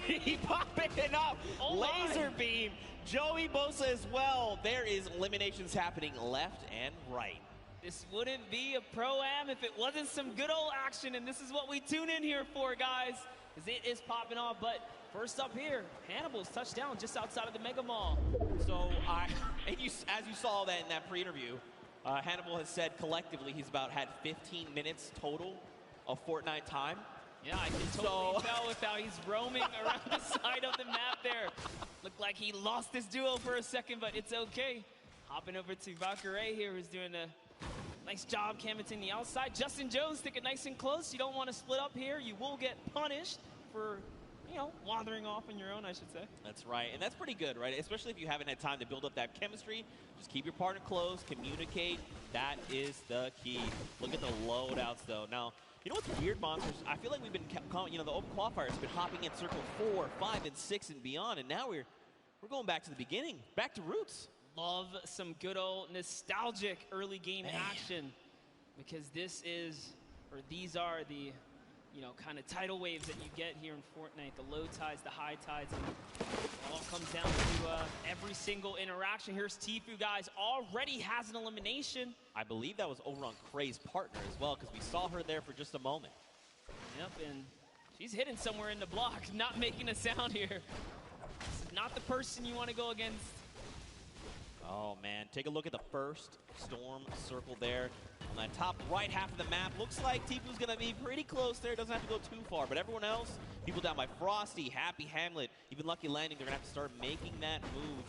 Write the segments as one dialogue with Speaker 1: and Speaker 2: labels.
Speaker 1: he popping it up.
Speaker 2: Oh
Speaker 1: Laser beam. Joey Bosa as well. There is eliminations happening left and right.
Speaker 2: This wouldn't be a Pro-Am if it wasn't some good old action, and this is what we tune in here for, guys, because it is popping off. But first up here, Hannibal's touchdown just outside of the Mega Mall.
Speaker 1: So, as you saw that in that pre-interview, Hannibal has said collectively he's had 15 minutes total of Fortnite time.
Speaker 2: Yeah, I can totally tell with how he's roaming around the side of the map there. Looked like he lost his duo for a second, but it's okay. Hopping over to Valkyrie here, who's doing a nice job canvassing the outside. Justin Jones sticking nice and close. You don't want to split up here. You will get punished for, wandering off on your own, I should say.
Speaker 1: That's right, and that's pretty good, right? Especially if you haven't had time to build up that chemistry. Just keep your partner close, communicate. That is the key. Look at the loadouts, though. Now, you know what's weird, Monsters? I feel like we've been, the Open Qualifier has been hopping in circle 4, 5, and 6 and beyond, and now we're going back to the beginning, back to roots.
Speaker 2: Love some good old nostalgic early game action, because these are the kind of tidal waves that you get here in Fortnite, the low tides, the high tides, and it all comes down to every single interaction. Here's Tfue, guys, already has an elimination.
Speaker 1: I believe that was over on Kray's partner as well, because we saw her there for just a moment.
Speaker 2: Yep, and she's hidden somewhere in the block, not making a sound here. This is not the person you want to go against.
Speaker 1: Oh, man. Take a look at the first Storm circle there. On that top right half of the map, looks like Tfue's going to be pretty close there. Doesn't have to go too far. But everyone else, people down by Frosty, Happy Hamlet, even Lucky Landing, they're going to have to start making that move.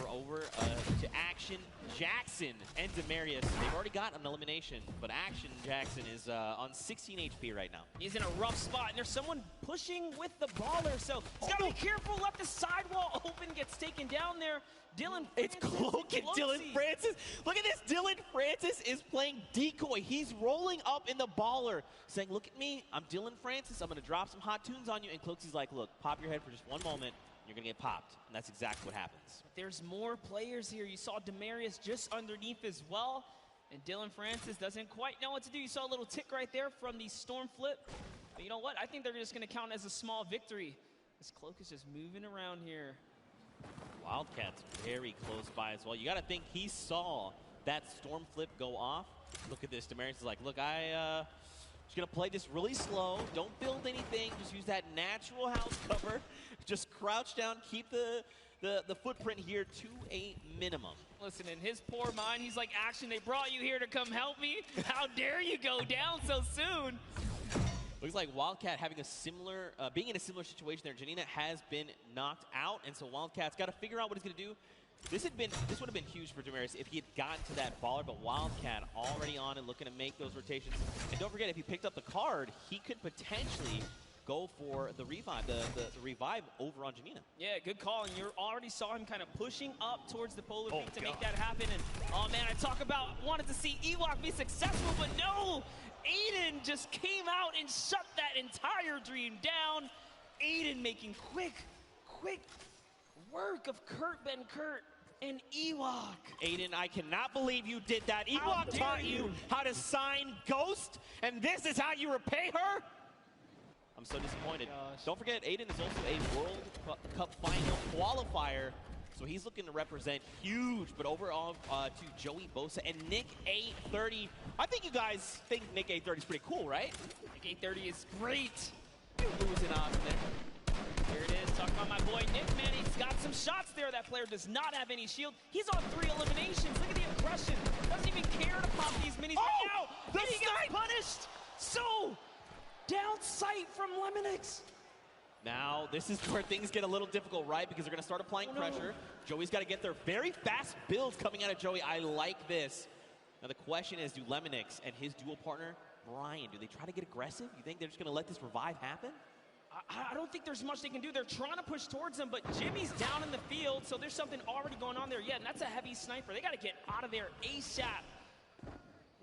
Speaker 1: Over to Action Jackson and Demarius. They've already got an elimination, but Action Jackson is on 16 HP right now.
Speaker 2: He's in a rough spot, and there's someone pushing with the baller, so he's got to be careful. Left the sidewall open, gets taken down there. Dylan Francis.
Speaker 1: It's Cloak and Dylan Francis. Look at this. Dylan Francis is playing decoy. He's rolling up in the baller, saying, look at me. I'm Dylan Francis. I'm going to drop some hot tunes on you. And Cloaksy's like, look, pop your head for just one moment. You're going to get popped, and that's exactly what happens.
Speaker 2: There's more players here. You saw Demarius just underneath as well, and Dylan Francis doesn't quite know what to do. You saw a little tick right there from the Storm flip, but you know what? I think they're just going to count as a small victory. This Cloak is just moving around here.
Speaker 1: Wildcat's very close by as well. You got to think he saw that Storm flip go off. Look at this. Demarius is like, look, just going to play this really slow. Don't build anything. Just use that natural house cover. Just crouch down. Keep the footprint here to a minimum.
Speaker 2: Listen, in his poor mind, he's like, Action, they brought you here to come help me? How dare you go down so soon?
Speaker 1: Looks like Wildcat having a similar, being in a similar situation there. Janina has been knocked out, and so Wildcat's got to figure out what he's going to do. This would have been huge for Demarius if he had gotten to that baller, but Wildcat already on and looking to make those rotations. And don't forget, if he picked up the card, he could potentially go for the revive, the revive over on Janina.
Speaker 2: Yeah, good call. And you already saw him kind of pushing up towards the polar beam to make that happen. And oh man, I talk about wanted to see Ewok be successful, but no! Aiden just came out and shut that entire dream down. Aiden making quick work of Kurt Ben Kurt and Ewok.
Speaker 1: Aiden, I cannot believe you did that. Ewok taught you how to sign Ghost, and this is how you repay her? I'm so disappointed. Don't forget, Aiden is also a World Cup final qualifier, so he's looking to represent huge. But overall, to Joey Bosa and Nick 830. I think you guys think Nick 830 is pretty cool, right?
Speaker 2: Nick 830 is great.
Speaker 1: Losing on there.
Speaker 2: Here it is, talking about my boy Nick, man. He's got some shots there. That player does not have any shield. He's on 3 eliminations. Look at the aggression. Doesn't even care to pop these minis right now.
Speaker 1: The
Speaker 2: he gets punished. So, down sight from Lemonix.
Speaker 1: Now, this is where things get a little difficult, right? Because they're going to start applying pressure. Joey's got to get their very fast builds coming out of Joey. I like this. Now, the question is, do Lemonix and his dual partner, Brian, do they try to get aggressive? You think they're just going to let this revive happen?
Speaker 2: I don't think there's much they can do. They're trying to push towards him, but Jimmy's down in the field, so there's something already going on there. Yeah, and that's a heavy sniper. They got to get out of there ASAP.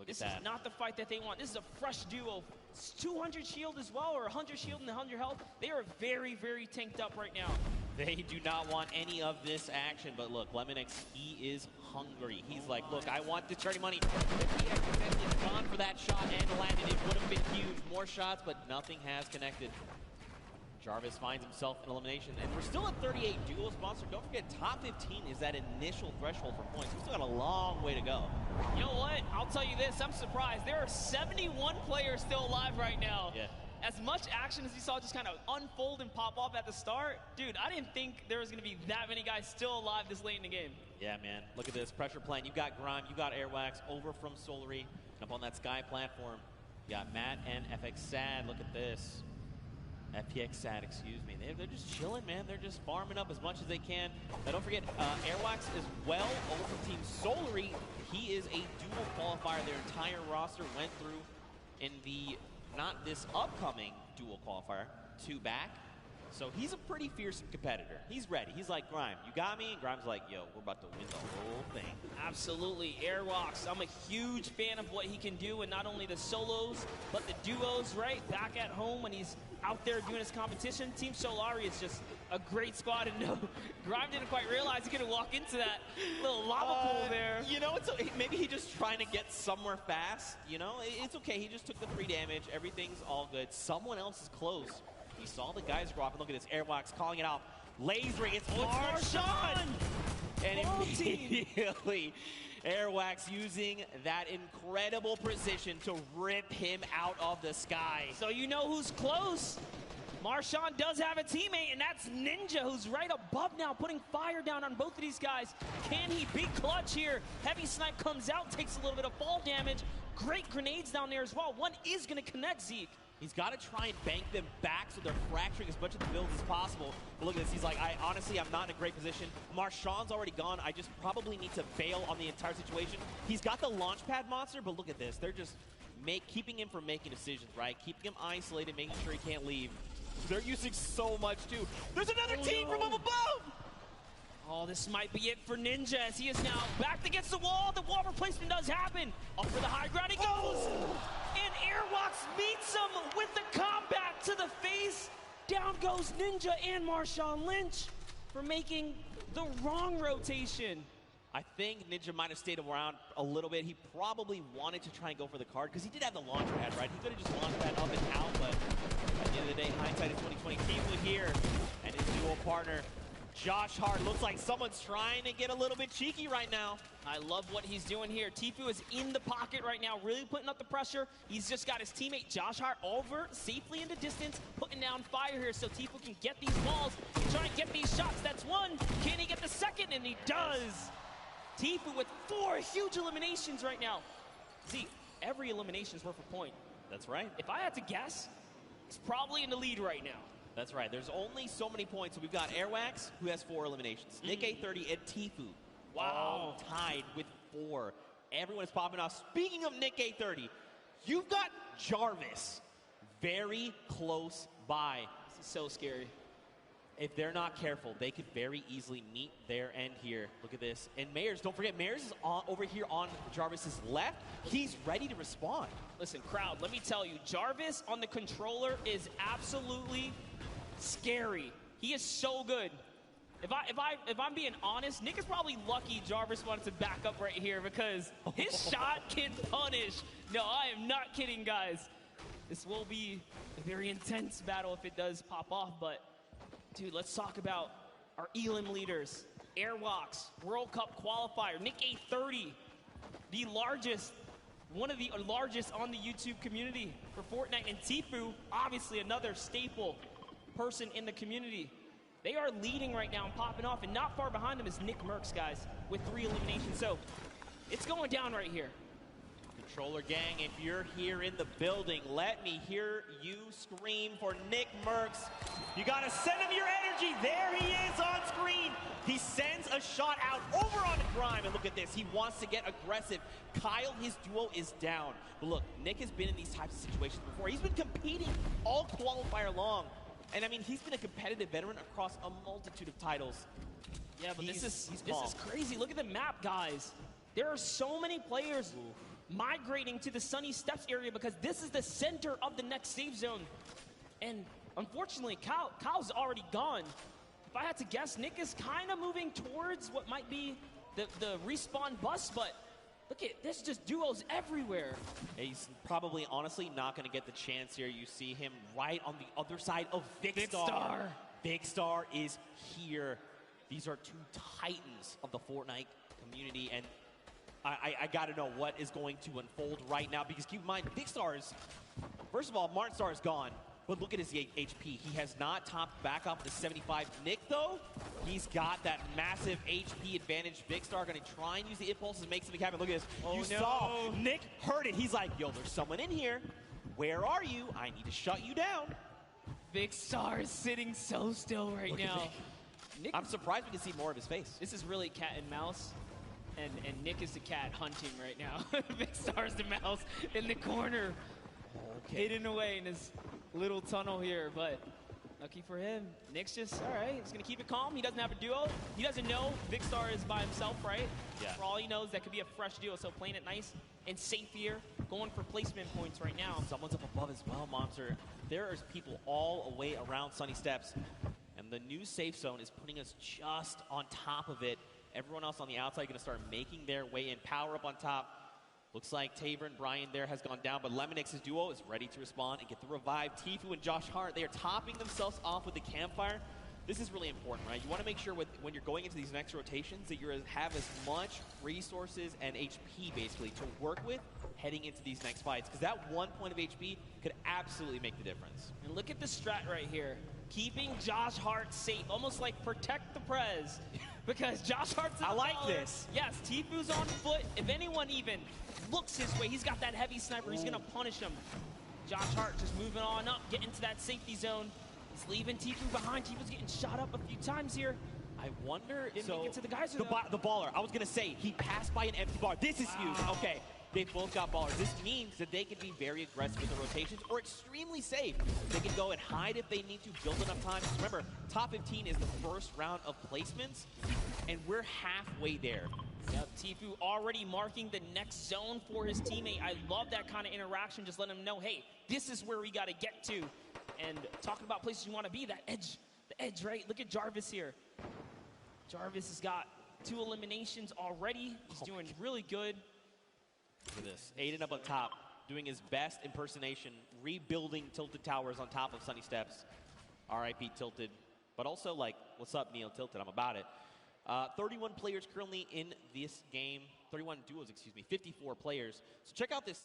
Speaker 2: This is not the fight that they want. This is a fresh duo. It's 200 shield as well, or 100 shield and 100 health. They are very, very tanked up right now.
Speaker 1: They do not want any of this action, but look, Lemonix, he is hungry. He's like, look, I want the charity money. If he had gone for that shot and landed, it would have been huge. More shots, but nothing has connected. Jarvis finds himself an elimination, and we're still at 38 duels. Monster, don't forget, top 15 is that initial threshold for points. We've still got a long way to go.
Speaker 2: You know what? I'll tell you this, I'm surprised. There are 71 players still alive right now.
Speaker 1: Yeah.
Speaker 2: As much action as you saw just kind of unfold and pop off at the start, dude, I didn't think there was going to be that many guys still alive this late in the game.
Speaker 1: Yeah, man. Look at this pressure plant. You got Grime, you got Airwax over from Solary up on that Sky platform. You got Matt and FX Sad. Look at this. FPX Sad, excuse me. They're just chilling, man. They're just farming up as much as they can. Now, don't forget, Airwax as well over from Team Solary. He is a dual qualifier. Their entire roster went through in the, not this upcoming dual qualifier, 2 back. So he's a pretty fierce competitor. He's ready. He's like, Grime, you got me? And Grime's like, yo, we're about to win the whole thing.
Speaker 2: Absolutely. Airwalks, I'm a huge fan of what he can do, and not only the solos, but the duos, right? Back at home when he's out there doing his competition. Team Solary is just a great squad, and no, Grime didn't quite realize he could walk into that little lava pool there.
Speaker 1: You know, maybe he's just trying to get somewhere fast. You know, it's okay. He just took the 3 damage. Everything's all good. Someone else is close. He saw the guys go off, and look at this. Airwalks calling it out. Lasering, it's Marshawn! And immediately, Airwax using that incredible precision to rip him out of the sky.
Speaker 2: So you know who's close. Marshawn does have a teammate, and that's Ninja, who's right above now, putting fire down on both of these guys. Can he be clutch here? Heavy Snipe comes out, takes a little bit of fall damage. Great grenades down there as well. One is going to connect Zeke.
Speaker 1: He's got to try and bank them back so they're fracturing as much of the build as possible. But look at this. He's like, honestly, I'm not in a great position. Marshawn's already gone. I just probably need to bail on the entire situation. He's got the launch pad monster, but look at this. They're just keeping him from making decisions, right? Keeping him isolated, making sure he can't leave. They're using so much, too. There's another team from up above!
Speaker 2: Oh, this might be it for Ninja, as he is now backed against the wall. The wall replacement does happen. Up for the high ground he goes. And Airwalks meets him with the combat to the face. Down goes Ninja and Marshawn Lynch for making the wrong rotation.
Speaker 1: I think Ninja might have stayed around a little bit. He probably wanted to try and go for the card because he did have the launch pad, right? He could have just launched pad up and out, but at the end of the day, hindsight is 2020. Teamwood here and his dual partner, Josh Hart. Looks like someone's trying to get a little bit cheeky right now.
Speaker 2: I love what he's doing here. Tfue is in the pocket right now, really putting up the pressure. He's just got his teammate Josh Hart over safely into distance, putting down fire here so Tfue can get these balls and try and get these shots. That's one. Can he get the second? And he does. Tfue with 4 huge eliminations right now. See, every elimination is worth a point.
Speaker 1: That's right.
Speaker 2: If I had to guess, he's probably in the lead right now.
Speaker 1: That's right. There's only so many points. So we've got Airwax, who has 4 eliminations. Nick A30 and Tfue.
Speaker 2: Wow.
Speaker 1: Tied with 4. Everyone is popping off. Speaking of Nick A30, you've got Jarvis very close by.
Speaker 2: This is so scary.
Speaker 1: If they're not careful, they could very easily meet their end here. Look at this. And Mayers, don't forget, Mayers is over here on Jarvis's left. He's ready to respond.
Speaker 2: Listen, crowd, let me tell you, Jarvis on the controller is absolutely scary. He is so good. If I'm being honest, Nick is probably lucky Jarvis wanted to back up right here because his shot can punish. No, I am not kidding, guys. This will be a very intense battle if it does pop off, but dude, let's talk about our Elim leaders. Airwalks, World Cup qualifier, Nick A30, the largest, one of the largest on the YouTube community for Fortnite, and Tfue, obviously another staple person in the community. They are leading right now and popping off, and not far behind them is Nick Merckx, guys, with 3 eliminations. So it's going down right here.
Speaker 1: Controller gang, if you're here in the building, let me hear you scream for Nick Merckx. You gotta send him your energy. There he is on screen. He sends a shot out over on Grime, and look at this. He wants to get aggressive. Kyle, his duo, is down. But look, Nick has been in these types of situations before. He's been competing all qualifier long. And I mean, he's been a competitive veteran across a multitude of titles.
Speaker 2: Yeah, but this is crazy. Look at the map, guys. There are so many players migrating to the Sunny Steps area because this is the center of the next safe zone. And unfortunately, Kyle's already gone. If I had to guess, Nick is kind of moving towards what might be the respawn bus, but Look at this, just duos everywhere.
Speaker 1: He's probably, honestly, not going to get the chance here. You see him right on the other side of Vicstar. Vicstar is here. These are two titans of the Fortnite community, and I got to know what is going to unfold right now, because keep in mind, Vicstar is, first of all, Martinstar is gone, but look at his HP. He has not topped back up to 75. Nick, though, he's got that massive HP advantage. Vicstar going to try and use the impulses to make something happen. Look at this.
Speaker 2: Oh,
Speaker 1: you saw Nick heard it. He's like, yo, there's someone in here. Where are you? I need to shut you down.
Speaker 2: Vicstar is sitting so still right now. Nick,
Speaker 1: I'm surprised we can see more of his face.
Speaker 2: This is really cat and mouse, and Nick is the cat hunting right now. Vicstar's the mouse in the corner, hidden away in his little tunnel here, but lucky for him, Nick's just, all right, he's going to keep it calm. He doesn't have a duo. He doesn't know Vicstar is by himself, right?
Speaker 1: Yeah.
Speaker 2: For all he knows, that could be a fresh duo, so playing it nice and safe here, going for placement points right now.
Speaker 1: Someone's up above as well, Monster. There is people all the way around Sunny Steps, and the new safe zone is putting us just on top of it. Everyone else on the outside going to start making their way in. Power up on top. Looks like Taver and Brian there has gone down, but Lemonix's duo is ready to respond and get the revive. Tfue and Josh Hart, they are topping themselves off with the campfire. This is really important, right? You want to make sure when you're going into these next rotations that you have as much resources and HP, basically, to work with heading into these next fights, because that 1 point of HP could absolutely make the difference.
Speaker 2: And look at the strat right here. Keeping Josh Hart safe, almost like protect the Prez, because Josh Hart's in the
Speaker 1: like
Speaker 2: baller.
Speaker 1: this.
Speaker 2: Yes, Tfue's on foot. If anyone even looks his way, he's got that heavy sniper. He's going to punish him. Josh Hart just moving on up, getting to that safety zone. He's leaving Tfue behind. Tfue's getting shot up a few times here.
Speaker 1: I wonder,
Speaker 2: Didn't
Speaker 1: so
Speaker 2: make it to the geyser,
Speaker 1: the baller, I was going to say, he passed by an empty bar. This is huge. Okay, they both got ballers. This means that they can be very aggressive with the rotations or extremely safe. They can go and hide if they need to, build enough time. Because remember, top 15 is the first round of placements, and we're halfway there.
Speaker 2: Yep, Tfue already marking the next zone for his teammate. I love that kind of interaction. Just let him know, hey, this is where we got to get to. And talking about places you want to be, that edge, the edge, right? Look at Jarvis here. Jarvis has got 2 eliminations already. He's doing really good.
Speaker 1: Look at this. Aiden up on top, doing his best impersonation, rebuilding Tilted Towers on top of Sunny Steps. RIP Tilted. But also, like, what's up, Neil Tilted? I'm about it. 31 players currently in this game. 31 duos, excuse me. 54 players. So check out this.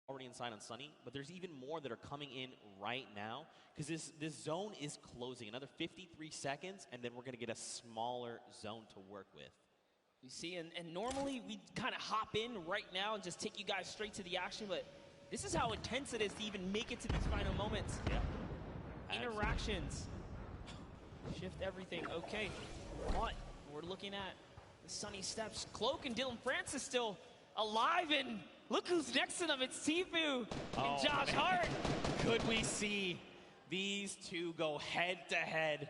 Speaker 1: Already inside on Sunny, but there's even more that are coming in right now, because this zone is closing. Another 53 seconds, and then we're going to get a smaller zone to work with.
Speaker 2: You see, and normally we kind of hop in right now and just take you guys straight to the action, but this is how intense it is to even make it to these final moments.
Speaker 1: Yeah.
Speaker 2: Interactions. Shift everything. Okay, but we're looking at the Sunny Steps. Cloak and Dylan Francis still alive, and look who's next to them. It's Tfue and Josh Hart.
Speaker 1: Could we see these two go head to head?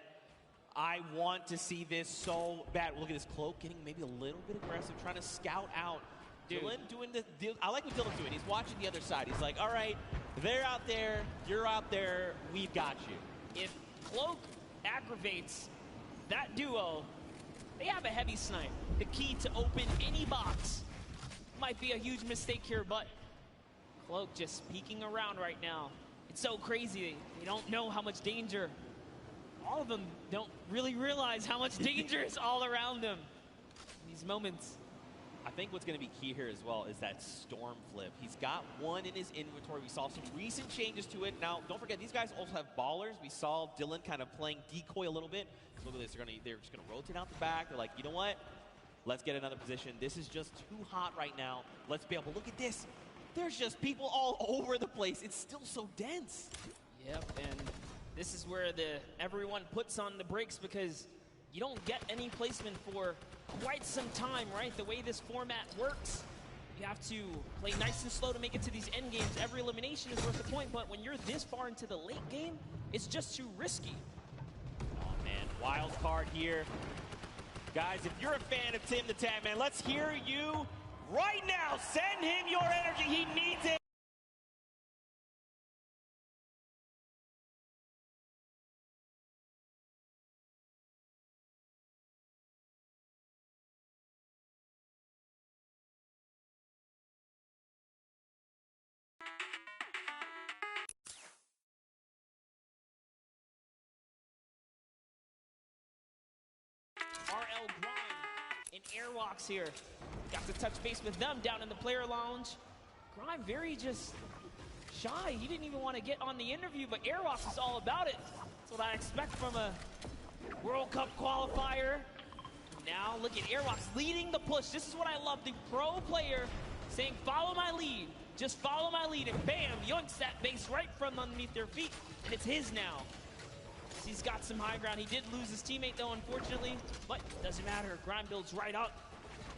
Speaker 1: I want to see this so bad. Look at this Cloak getting maybe a little bit aggressive, trying to scout out. Dylan doing the deal. I like what Dylan's doing. He's watching the other side. He's like, all right, they're out there, you're out there, we've got you.
Speaker 2: If Cloak aggravates that duo, they have a heavy snipe. The key to open any box. Might be a huge mistake here, but Cloak just peeking around right now. It's so crazy. They don't know how much danger. All of them don't really realize how much danger is all around them in these moments.
Speaker 1: I think what's going to be key here as well is that Storm flip. He's got one in his inventory. We saw some recent changes to it. Now, don't forget, these guys also have ballers. We saw Dylan kind of playing decoy a little bit. Look at this. They're just going to rotate out the back. They're like, you know what? Let's get another position. This is just too hot right now. Let's be able to look at this. There's just people all over the place. It's still so dense.
Speaker 2: Yep, and this is where everyone puts on the brakes, because you don't get any placement for quite some time, right? The way this format works, you have to play nice and slow to make it to these end games. Every elimination is worth a point, but when you're this far into the late game, it's just too risky.
Speaker 1: Oh, man. Wild card here. Guys, if you're a fan of Tim the Tap Man, let's hear you right now. Send him your energy. He needs it.
Speaker 2: RL Grime and Airwalks here. Got to touch base with them down in the player lounge. Grime very just shy. He didn't even want to get on the interview, but Airwalks is all about it. That's what I expect from a World Cup qualifier. Now look at Airwalks leading the push. This is what I love, the pro player saying, follow my lead. Just follow my lead, and bam, yoinks that base right from underneath their feet, and it's his now. He's got some high ground. He did lose his teammate, though, unfortunately, but doesn't matter. Grime builds right up.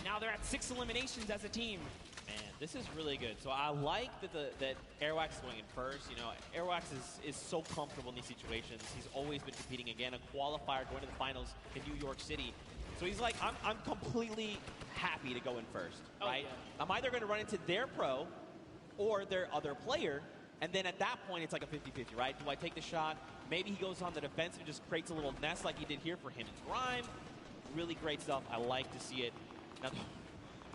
Speaker 2: Now they're at 6 eliminations as a team.
Speaker 1: Man, this is really good. So I like that Airwax is going in first. You know, Airwax is so comfortable in these situations. He's always been competing again, a qualifier going to the finals in New York City. So he's like, I'm completely happy to go in first, right? Yeah. I'm either going to run into their pro or their other player, and then at that point, it's like a 50-50, right? Do I take the shot? Maybe he goes on the defense and just creates a little nest like he did here for him and Grime. Really great stuff. I like to see it. Now,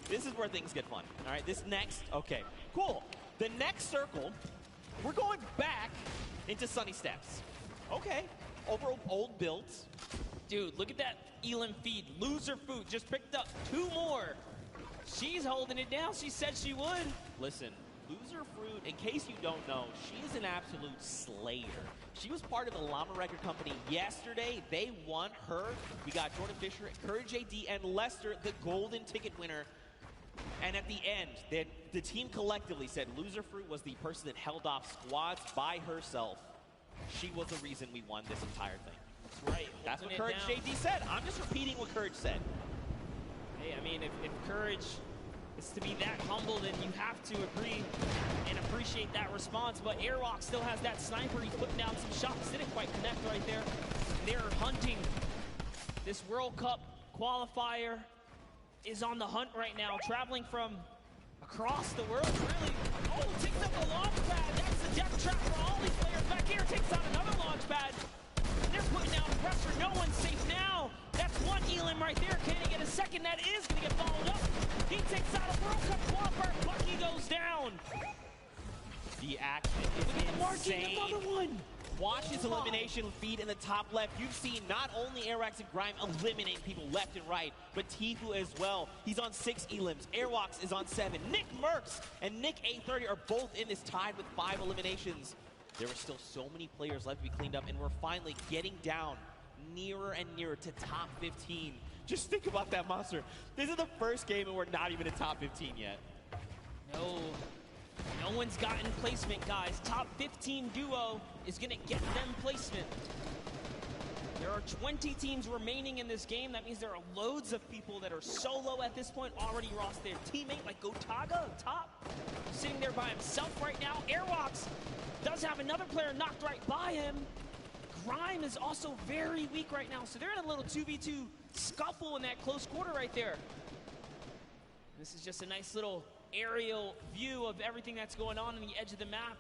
Speaker 1: this is where things get fun. All right, this next, okay, cool. The next circle, we're going back into Sunny Steps. Okay, over old builds.
Speaker 2: Dude, look at that Elam feed. Loser food just picked up 2 more. She's holding it down. She said she would.
Speaker 1: Listen, Loser Fruit, in case you don't know, she is an absolute slayer. She was part of the Llama Record Company yesterday. They won her. We got Jordan Fisher, Courage AD, and Lester, the golden ticket winner. And at the end, the team collectively said Loser Fruit was the person that held off squads by herself. She was the reason we won this entire thing.
Speaker 2: That's right.
Speaker 1: That's what Courage AD said. I'm just repeating what Courage said.
Speaker 2: Hey, I mean, if Courage is to be that humble, then you have to agree and appreciate that response. But Airwalk still has that sniper. He's putting down some shots. Didn't quite connect right there. They're hunting. This World Cup qualifier is on the hunt right now, traveling from across the world, really. Oh, takes up the launch pad. That's the death trap for all these players. Back here, takes out another launch pad. They're putting down pressure. No one's safe now. That's 1 Elam right there. Can he get a second? That is going to get followed up. He takes out a World Cup qualifier. Bucky goes down.
Speaker 1: The action is insane.
Speaker 2: Another one.
Speaker 1: Watch his elimination feed in the top left. You've seen not only Airwax and Grime eliminate people left and right, but Tfue as well. He's on 6 Elams. Airwax is on 7. Nick Merckx and Nick A30 are both in this tied with 5 eliminations. There were still so many players left to be cleaned up, and we're finally getting down nearer and nearer to top 15. Just think about that, Monster. This is the first game, and we're not even in top 15 yet.
Speaker 2: No one's gotten placement, guys. Top 15 duo is going to get them placement. There are 20 teams remaining in this game. That means there are loads of people that are solo at this point, already lost their teammate, like Gotaga up top, sitting there by himself right now. Airwalks does have another player knocked right by him. Grime is also very weak right now, so they're in a little 2v2 scuffle in that close quarter right there. This is just a nice little aerial view of everything that's going on the edge of the map.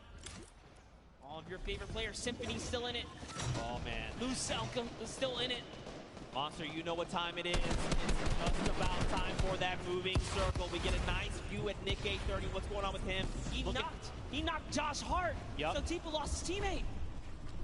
Speaker 2: All of your favorite players. Symphony's still in it.
Speaker 1: Oh, man.
Speaker 2: Lucelka is still in it.
Speaker 1: Monster, you know what time it is. It's just about time for that moving circle. We get a nice view at Nick A30. What's going on with him?
Speaker 2: He knocked Josh Hart.
Speaker 1: Yep.
Speaker 2: So Tfue lost his teammate.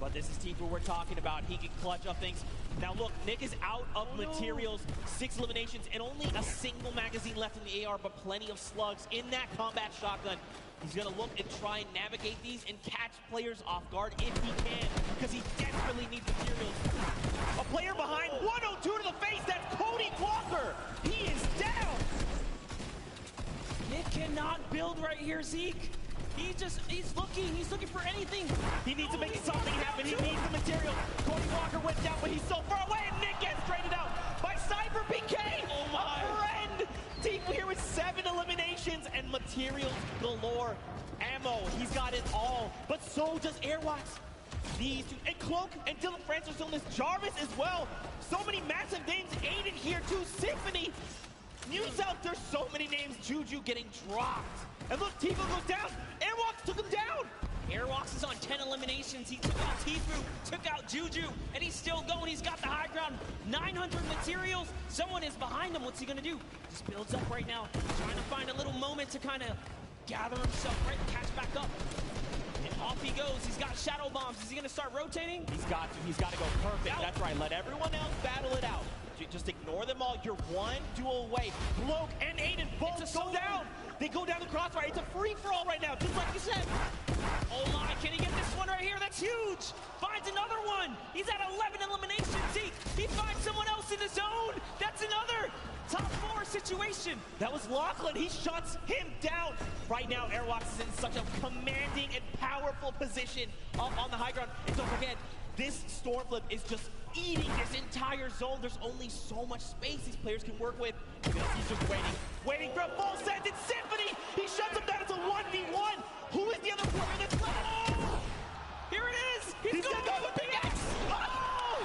Speaker 1: But this is Tfue we're talking about. He can clutch up things. Now look, Nick is out of materials. 6 eliminations and only a single magazine left in the AR, but plenty of slugs in that combat shotgun. He's gonna look and try and navigate these and catch players off guard if he can, because he desperately needs materials. A player behind, 102 to the face, that's Cody Walker. He is down.
Speaker 2: Nick cannot build right here, Zeke. He's looking for anything.
Speaker 1: He needs to make something happen. He needs the material. Cody Walker went down, but he's so far away, and Nick gets traded out by Cyber PK. Oh my friend! Tfue here with 7 eliminations and materials galore. Ammo, he's got it all, but so does Airwalks. These two, and Cloak and Dylan France are still in this. Jarvis as well. So many massive names. Aiden here too. Symphony. New South, there's so many names. Juju getting dropped. And look, Tfue goes down. Airwalks took him down.
Speaker 2: Airwalks is on 10 eliminations. He took out Tfue, took out Juju, and he's still going. He's got the high ground. 900 materials. Someone is behind him. What's he gonna do? Just builds up right now, trying to find a little moment to kind of gather himself, right? Catch back up. And off he goes. He's got shadow bombs. Is he gonna start rotating?
Speaker 1: He's got to go perfect. That's right. Let everyone else battle it out. Just ignore them all. You're one duel away. Bloke and Aiden both go down. They go down the crossfire. It's a free-for-all right now, just like you said.
Speaker 2: Oh my, can he get this one right here? That's huge. Finds another one. He's at 11 eliminations. He finds someone else in the zone. That's another top 4 situation.
Speaker 1: That was Lachlan. He shuts him down. Right now, Airwalks is in such a commanding and powerful position up on the high ground. And don't forget, this storm flip is just eating this entire zone. There's only so much space these players can work with. He's just waiting for a full send. It's Symphony. He shuts him down. It's a 1v1. Who is the other player that's left? Oh!
Speaker 2: Here it is.
Speaker 1: He's gonna go with the X.
Speaker 2: Oh!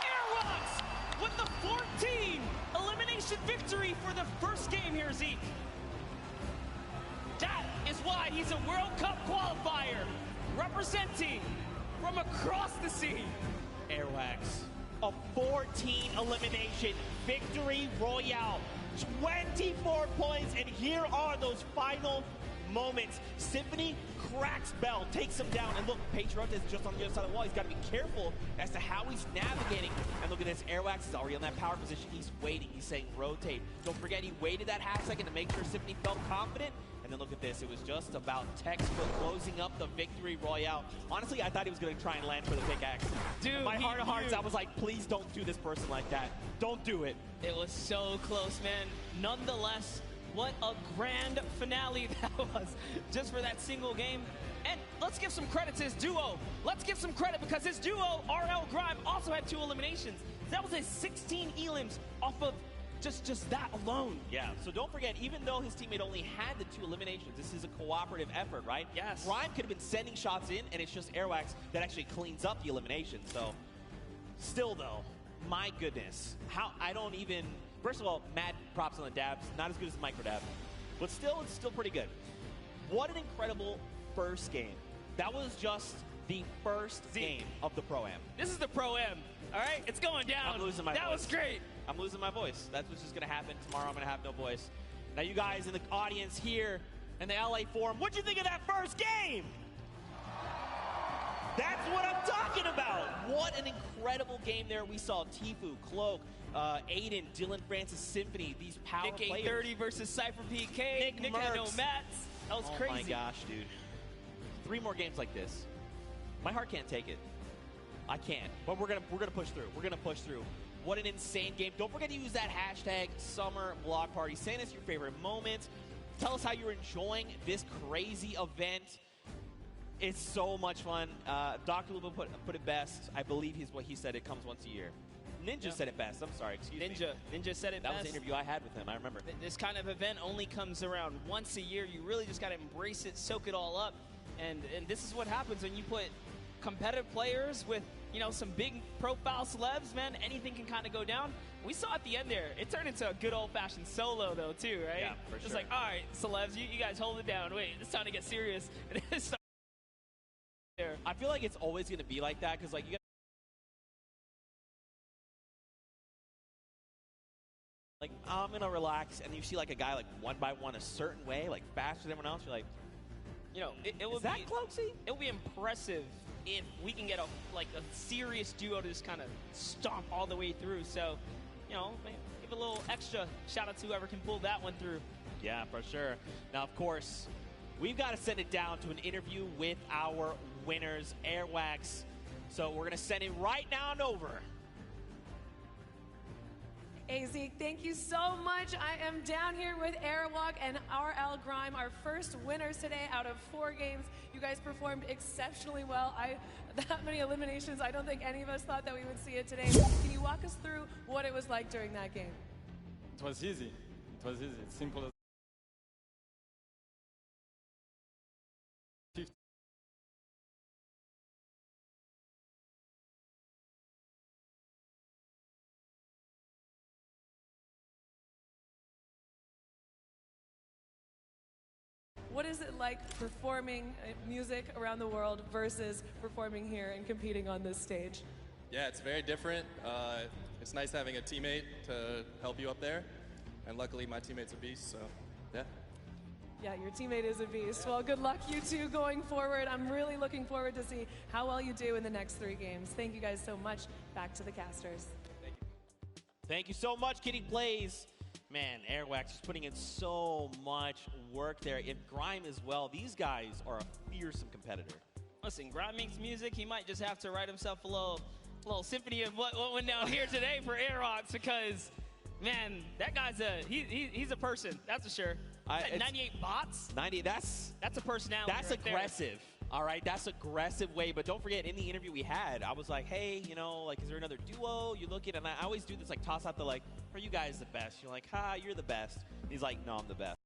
Speaker 2: Airwalks with the 14 elimination victory for the first game here, Zeke. That is why he's a World Cup qualifier, representing from across the sea.
Speaker 1: Airwax, a 14 elimination victory royale, 24 points, and here are those final moments. Symphony cracks Bell, takes him down, and look, Patriot is just on the other side of the wall. He's got to be careful as to how he's navigating. And look at this, Airwax is already on that power position. He's waiting, he's saying rotate. Don't forget, he waited that half second to make sure Symphony felt confident. And then look at this, it was just about textbook closing up the victory royale. Honestly, I thought he was going to try and land for the pickaxe.
Speaker 2: Dude,
Speaker 1: my heart of hearts, I was like, please don't do this person like that. Don't do it.
Speaker 2: It was so close, man. Nonetheless, what a grand finale that was, just for that single game. And let's give some credit to his duo. Let's give some credit because his duo, RL Grime, also had 2 eliminations. That was a 16 elims off of just that alone.
Speaker 1: Yeah, so don't forget, even though his teammate only had the 2 eliminations, this is a cooperative effort, right?
Speaker 2: Yes.
Speaker 1: Grime could have been sending shots in, and it's just Airwax that actually cleans up the elimination. So, still though, my goodness, I don't even, first of all, mad props on the dabs, not as good as the micro dab, but still, it's still pretty good. What an incredible first game. That was just the first game of the Pro-Am.
Speaker 2: This is the Pro-Am, all right? It's going down.
Speaker 1: I'm losing my voice.
Speaker 2: That was great.
Speaker 1: I'm losing my voice. That's what's just going to happen. Tomorrow I'm going to have no voice. Now you guys in the audience here in the LA Forum, what'd you think of that first game? That's what I'm talking about. What an incredible game there. We saw Tfue, Cloak, Aiden, Dylan Francis, Symphony, these power
Speaker 2: Nick
Speaker 1: players.
Speaker 2: 830 versus Cypher PK. Nick had no mats. That was crazy.
Speaker 1: Oh my gosh, dude. 3 more games like this. My heart can't take it. I can't. But we're gonna push through. We're gonna push through. What an insane game. Don't forget to use that hashtag #SummerBlockParty. Send us your favorite moments. Tell us how you're enjoying this crazy event. It's so much fun. Dr. Luba put it best. I believe what he said. It comes once a year. Ninja said it best. I'm sorry. Excuse me.
Speaker 2: Ninja said it best.
Speaker 1: That was the interview I had with him. I remember.
Speaker 2: This kind of event only comes around once a year. You really just got to embrace it, soak it all up. And this is what happens when you put competitive players with, you know, some big profile celebs, man. Anything can kind of go down. We saw at the end there, it turned into a good old-fashioned solo, though, too, right?
Speaker 1: Yeah, for
Speaker 2: It's
Speaker 1: sure.
Speaker 2: like, all right, celebs, you guys hold it down. Wait, it's time to get serious. And it started there.
Speaker 1: I feel like it's always going to be like that because, like, you got like, I'm going to relax, and you see, like, a guy, like, one by one a certain way, like, faster than everyone else. You're like,
Speaker 2: You know, it would
Speaker 1: is that
Speaker 2: be
Speaker 1: Cloaksy?
Speaker 2: it would be impressive if we can get a serious duo to just kind of stomp all the way through. So, you know, give a little extra shout out to whoever can pull that one through.
Speaker 1: Yeah, for sure. Now, of course, we've got to send it down to an interview with our winners, Airwax. So we're going to send it right now and over.
Speaker 3: Hey Zeke, thank you so much. I am down here with Airwalk and RL Grime, our first winners today out of 4 games. You guys performed exceptionally well. That many eliminations, I don't think any of us thought that we would see it today. Can you walk us through what it was like during that game?
Speaker 4: It was easy. It was easy. It's simple as
Speaker 3: What is it like performing music around the world versus performing here and competing on this stage?
Speaker 5: Yeah, it's very different. It's nice having a teammate to help you up there, and luckily my teammate's a beast, so yeah.
Speaker 3: Yeah, your teammate is a beast. Well, good luck you two going forward. I'm really looking forward to see how well you do in the next 3 games. Thank you guys so much. Back to the casters.
Speaker 1: Thank you so much, Kitty Plays. Man, Airwax is putting in so much work there. And Grime as well. These guys are a fearsome competitor.
Speaker 2: Listen, Grime makes music. He might just have to write himself a little symphony of what went down here today for Airwax, because, man, that guy's he's a person, that's for sure. 98 bots?
Speaker 1: 90, that's
Speaker 2: a personality.
Speaker 1: That's
Speaker 2: right
Speaker 1: aggressive.
Speaker 2: There.
Speaker 1: All right, that's aggressive way. But don't forget, in the interview we had, I was like, hey, you know, like, is there another duo you look at? And I always do this, like, toss out the, like, are you guys the best? You're like, ha, you're the best. He's like, no, I'm the best.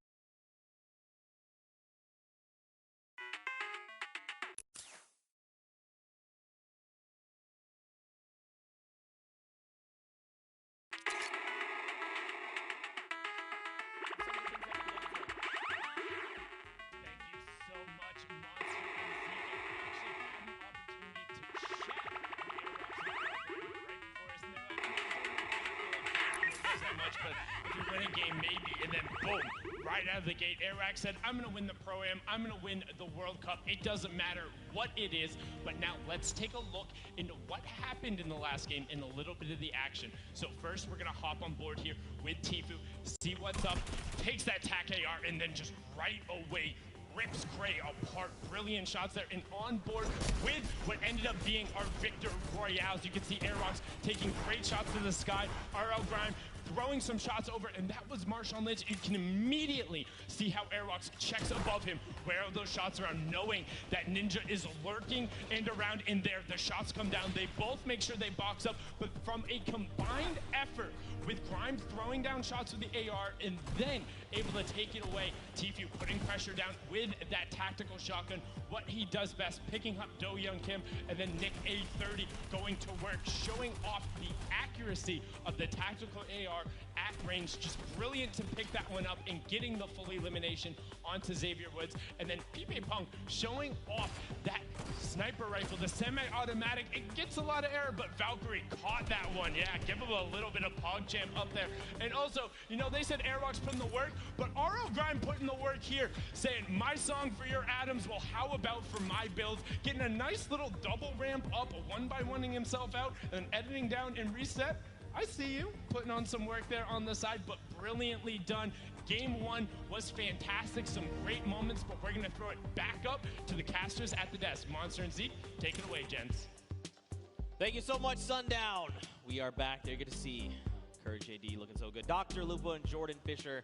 Speaker 6: But if you win a game, maybe, and then boom, right out of the gate, Airwax said, I'm going to win the Pro-Am, I'm going to win the World Cup. It doesn't matter what it is, but now let's take a look into what happened in the last game and a little bit of the action. So first, we're going to hop on board here with Tfue, see what's up, takes that TAC AR, and then just right away rips Gray apart. Brilliant shots there, and on board with what ended up being our Victor Royales. You can see Airwax taking great shots to the sky. RL Grime throwing some shots over, and that was Marshawn Lynch. You can immediately see how Airwax checks above him, where those shots are, knowing that Ninja is lurking and around in there. The shots come down. They both make sure they box up, but from a combined effort, with Grime throwing down shots with the AR and then able to take it away, Tfue putting pressure down with that tactical shotgun, what he does best, picking up Do Young Kim, and then Nick A30 going to work, showing off the accuracy of the tactical AR at range. Just brilliant to pick that one up and getting the full elimination onto Xavier Woods. And then Pipe Punk showing off that sniper rifle, the semi-automatic. It gets a lot of error, but Valkyrie caught that one. Yeah, give him a little bit of PogChamp up there. And also, you know, they said Airwax put in the work, but RL Grime put in the work here, saying, my song for your Adams, well, how about for my builds? Getting a nice little double ramp up, one by one-ing himself out, and editing down and reset. I see you putting on some work there on the side, but brilliantly done. Game one was fantastic, some great moments, but we're gonna throw it back up to the casters at the desk. Monster and Zeke, take it away, gents.
Speaker 1: Thank you so much, Sundown. We are back there. Good to see Courage AD looking so good. Dr. Lupa and Jordan Fisher.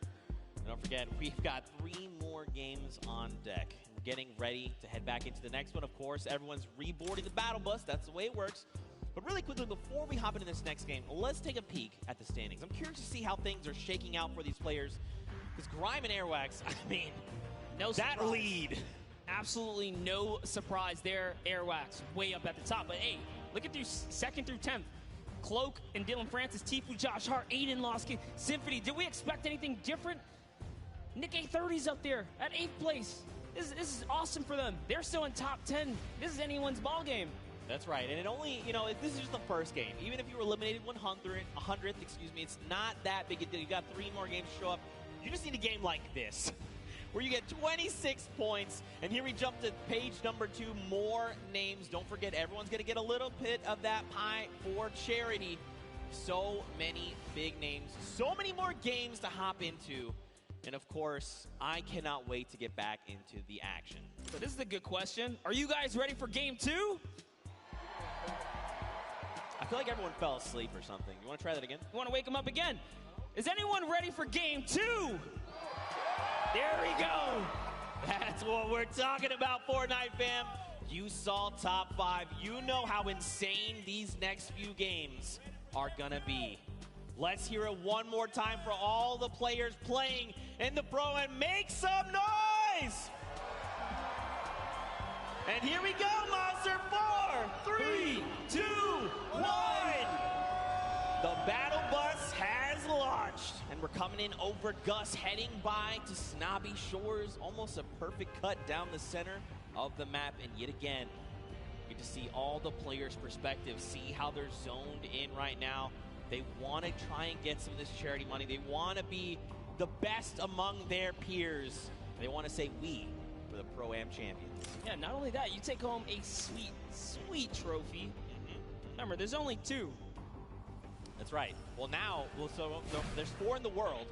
Speaker 1: And don't forget, we've got 3 more games on deck. We're getting ready to head back into the next one. Of course, everyone's reboarding the battle bus. That's the way it works. But really quickly, before we hop into this next game, let's take a peek at the standings. I'm curious to see how things are shaking out for these players. Because Grime and Airwax, I mean,
Speaker 2: no surprise.
Speaker 1: That lead.
Speaker 2: Absolutely no surprise there. Airwax way up at the top. But hey, look at through 2nd through 10th. Cloak and Dylan Francis, Tfue, Josh Hart, Aiden Losky, Symphony. Did we expect anything different? Nick A30's up there at 8th place. This is awesome for them. They're still in top 10. This is anyone's ball game.
Speaker 1: That's right, and it only, you know, this is just the first game. Even if you were eliminated 100th, excuse me, it's not that big a deal. You got 3 more games to show up. You just need a game like this, where you get 26 points, and here we jump to page number 2, more names. Don't forget, everyone's going to get a little bit of that pie for charity. So many big names, so many more games to hop into, and of course, I cannot wait to get back into the action.
Speaker 2: So this is a good question. Are you guys ready for game 2?
Speaker 1: I feel like everyone fell asleep or something. You want to try that again?
Speaker 2: You want to wake them up again? Is anyone ready for game 2? There we go.
Speaker 1: That's what we're talking about, Fortnite fam. You saw top 5. You know how insane these next few games are gonna be. Let's hear it one more time for all the players playing in the Pro, and make some noise! And here we go, Monster. 4, 3, 2, 1. The battle bus has launched, and we're coming in over Gus, heading by to Snobby Shores. Almost a perfect cut down the center of the map, and yet again, you get to see all the players' perspectives, see how they're zoned in right now. They want to try and get some of this charity money. They want to be the best among their peers. They want to say we for the Pro-Am champions.
Speaker 2: Yeah, not only that, you take home a sweet, sweet trophy. Remember, there's only 2.
Speaker 1: That's right. Well, now, so there's 4 in the world,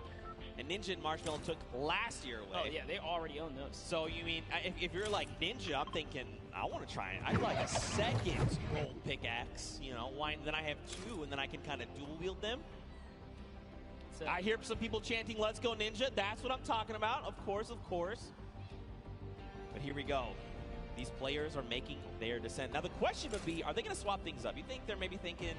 Speaker 1: and Ninja and Marshmallow took last year away.
Speaker 2: Oh, yeah, they already own those.
Speaker 1: So, you mean, if you're like Ninja, I'm thinking, I want to try it. I'd like a second roll pickaxe, you know, then I have 2, and then I can kind of dual wield them.
Speaker 2: So,
Speaker 1: I hear some people chanting, "Let's go Ninja." That's what I'm talking about. Of course, of course. But here we go. These players are making their descent. Now, the question would be, are they going to swap things up? You think they're maybe thinking,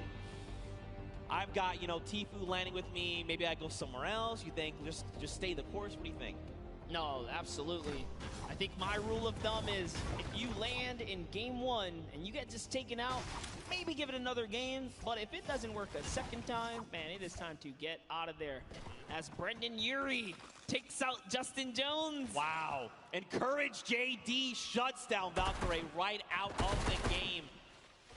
Speaker 1: I've got, you know, Tfue landing with me. Maybe I go somewhere else. You think just stay the course? What do you think?
Speaker 2: No, absolutely. I think my rule of thumb is if you land in game 1 and you get just taken out, maybe give it another game. But if it doesn't work a second time, man, it is time to get out of there. As Brendan Urie takes out Justin Jones.
Speaker 1: Wow. And Courage JD shuts down Valkyrie right out of the game.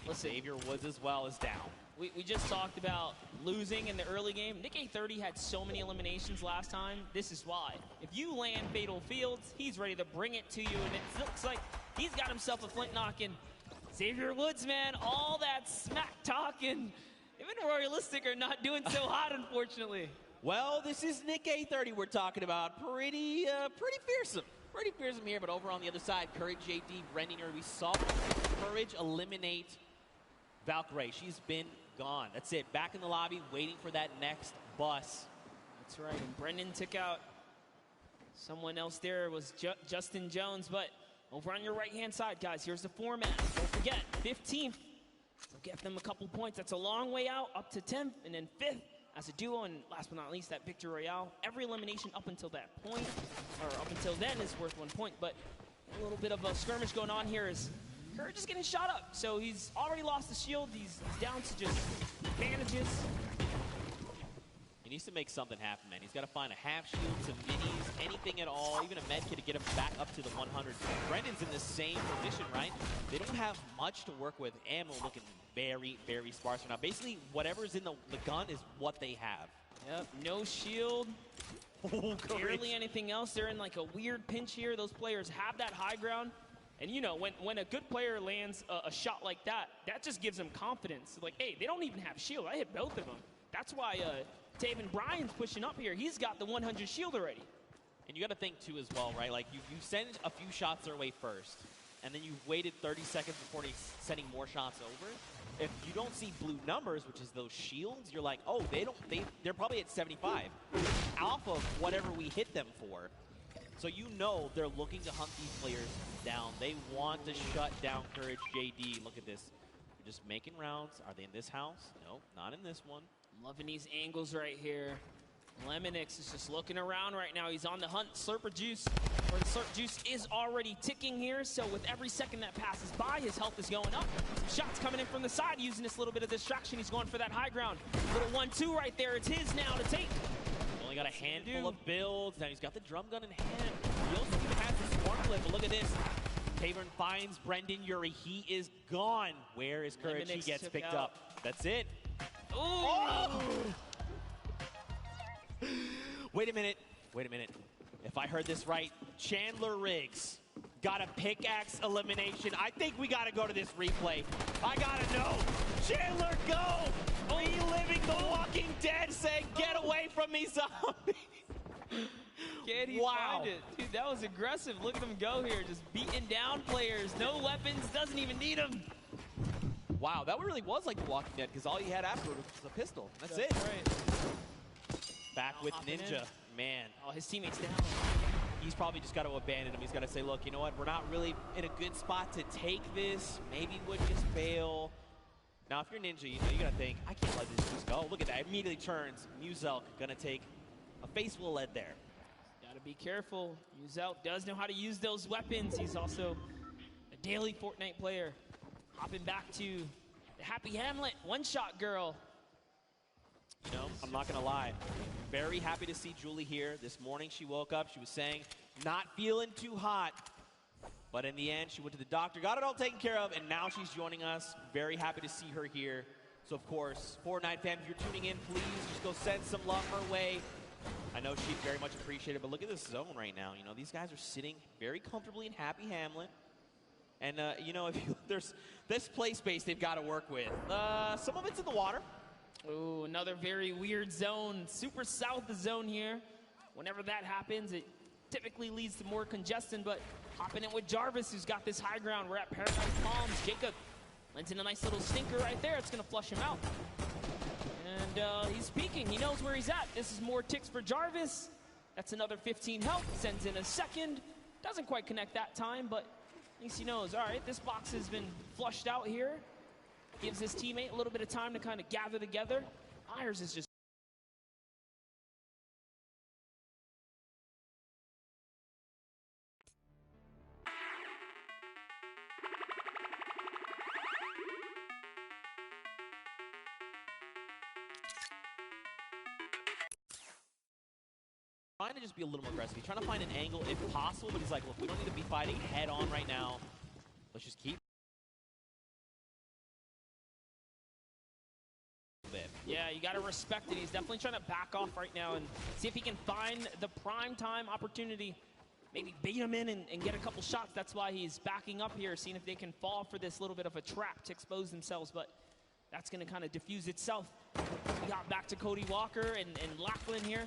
Speaker 2: Listen,
Speaker 1: Xavier Woods as well is down.
Speaker 2: We just talked about losing in the early game. Nick A30 had so many eliminations last time. This is why. If you land Fatal Fields, he's ready to bring it to you, and it looks like he's got himself a flint knocking. Xavier Woods, man, all that smack talking. Him and Royalistic are not doing so hot, unfortunately.
Speaker 1: Well, this is Nick A30 we're talking about. Pretty fearsome. Pretty fearsome here, but over on the other side, Courage JD, Brendan Urie. We saw Courage eliminate Valkyrie. She's been gone. That's it. Back in the lobby, waiting for that next bus.
Speaker 2: That's right. And Brendan took out someone else there. It was Justin Jones. But over on your right-hand side, guys, here's the format. Don't forget, 15th. So get them a couple points. That's a long way out, up to 10th, and then 5th as a duo. And last but not least, that Victory Royale. Every elimination up until that point, or up until then, is worth 1 point. But a little bit of a skirmish going on here is Courage is getting shot up, so he's already lost the shield. He's down to just bandages.
Speaker 1: He needs to make something happen, man. He's got to find a half shield, some minis, anything at all, even a med kit to get him back up to the 100. Brendan's in the same position, right? They don't have much to work with. Ammo looking very, very sparse now. Basically, whatever's in the gun is what they have.
Speaker 2: Yep, no shield. Barely anything else. They're in like a weird pinch here. Those players have that high ground. And, you know, when a good player lands a shot like that, that just gives them confidence. Like, hey, they don't even have shield. I hit both of them. That's why Taven Bryan's pushing up here. He's got the 100 shield already.
Speaker 1: And you got to think, too, as well, right? Like, you send a few shots their way first, and then you've waited 30 seconds before sending more shots over. If you don't see blue numbers, which is those shields, you're like, oh, they're probably at 75. Off of whatever we hit them for. So you know they're looking to hunt these players down. They want to shut down Courage JD. Look at this. They're just making rounds. Are they in this house? No, not in this one.
Speaker 2: I'm loving these angles right here. Lemonix is just looking around right now. He's on the hunt. Slurper Juice, or the Slurp Juice is already ticking here. So with every second that passes by, his health is going up. Some shots coming in from the side using this little bit of distraction. He's going for that high ground. Little 1-2 right there. It's his now to take.
Speaker 1: Only got a handful of builds. Now he's got the drum gun in hand. He also even has the swarm clip, but look at this. Tavern finds Brendan Urie. He is gone. Where is Courage? He gets picked up. That's it.
Speaker 2: Ooh.
Speaker 1: Oh! Wait a minute. Wait a minute. If I heard this right, Chandler Riggs got a pickaxe elimination. I think we got to go to this replay. I got to know. Chandler, go! Reliving The Walking Dead, saying, get away from me, zombie.
Speaker 2: Can he find it? Dude, that was aggressive. Look at him go here. Just beating down players. No weapons. Doesn't even need them.
Speaker 1: Wow, that really was like The Walking Dead, because all he had afterward was a pistol. That's it.
Speaker 2: Right.
Speaker 1: Back with Ninja. Man.
Speaker 2: Oh, his teammate's down.
Speaker 1: He's probably just got to abandon him. He's got to say, look, you know what? We're not really in a good spot to take this. Maybe we'll just bail. Now, if you're Ninja, you know, you got to think, I can't let this just go. Look at that. Immediately turns. Muzelk going to take a face full lead there.
Speaker 2: Gotta be careful. Muzelk does know how to use those weapons. He's also a daily Fortnite player. Hopping back to the Happy Hamlet one-shot girl.
Speaker 1: You know, I'm not going to lie. Very happy to see Julie here. This morning she woke up. She was saying, not feeling too hot. But in the end, she went to the doctor, got it all taken care of, and now she's joining us. Very happy to see her here. So, of course, Fortnite fans, if you're tuning in, please just go send some love her way. I know she'd very much appreciate it, but look at this zone right now. You know, these guys are sitting very comfortably in Happy Hamlet. And, you know, if there's this play space they've got to work with. Some of it's in the water.
Speaker 2: Ooh, another very weird zone. Super south zone here. Whenever that happens, it typically leads to more congestion, but hopping in with Jarvis, who's got this high ground. We're at Paradise Palms. Jacob lands in a nice little stinker right there. It's going to flush him out. And he's peeking. He knows where he's at. This is more ticks for Jarvis. That's another 15 health. Sends in a second. Doesn't quite connect that time, but at least he knows. All right, this box has been flushed out here. Gives his teammate a little bit of time to kind of gather together. Myers is just
Speaker 1: trying to just be a little more aggressive. He's trying to find an angle if possible, but he's like, look, we don't need to be fighting head on right now. Let's just keep.
Speaker 2: Yeah, you got to respect it. He's definitely trying to back off right now and see if he can find the prime time opportunity. Maybe bait him in and get a couple shots. That's why he's backing up here, seeing if they can fall for this little bit of a trap to expose themselves. But that's going to kind of diffuse itself. We got back to Cody Walker and Lachlan here.